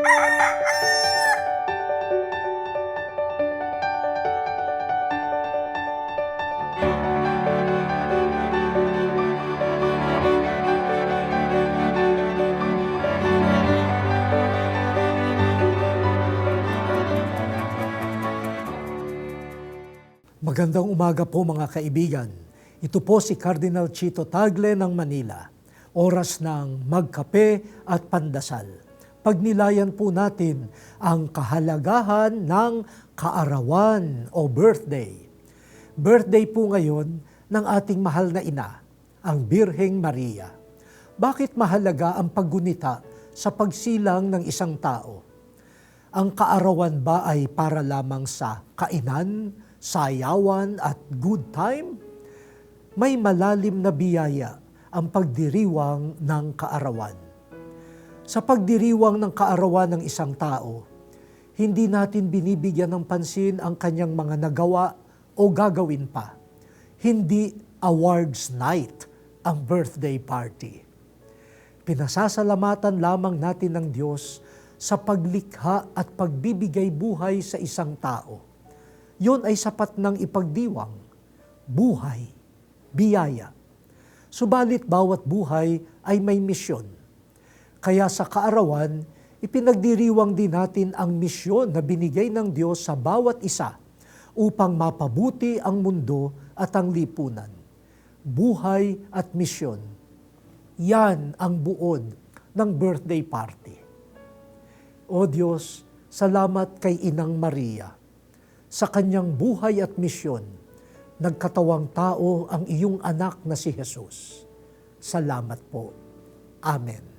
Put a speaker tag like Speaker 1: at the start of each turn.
Speaker 1: Magandang umaga po mga kaibigan. Ito po si Cardinal Chito Tagle ng Manila. Oras ng magkape at pandasal. Pagnilayan po natin ang kahalagahan ng kaarawan o birthday. Birthday po ngayon ng ating mahal na ina, ang Birheng Maria. Bakit mahalaga ang paggunita sa pagsilang ng isang tao? Ang kaarawan ba ay para lamang sa kainan, sayawan at good time? May malalim na biyaya ang pagdiriwang ng kaarawan. Sa pagdiriwang ng kaarawan ng isang tao, hindi natin binibigyan ng pansin ang kanyang mga nagawa o gagawin pa. Hindi awards night ang birthday party. Pinasasalamatan lamang natin ng Diyos sa paglikha at pagbibigay buhay sa isang tao. Yun ay sapat ng ipagdiwang, buhay, biyaya. Subalit bawat buhay ay may misyon. Kaya sa kaarawan, ipinagdiriwang din natin ang misyon na binigay ng Diyos sa bawat isa upang mapabuti ang mundo at ang lipunan. Buhay at misyon. Yan ang buod ng birthday party. O Diyos, salamat kay Inang Maria. Sa kanyang buhay at misyon, nagkatawang tao ang iyong anak na si Jesus. Salamat po. Amen.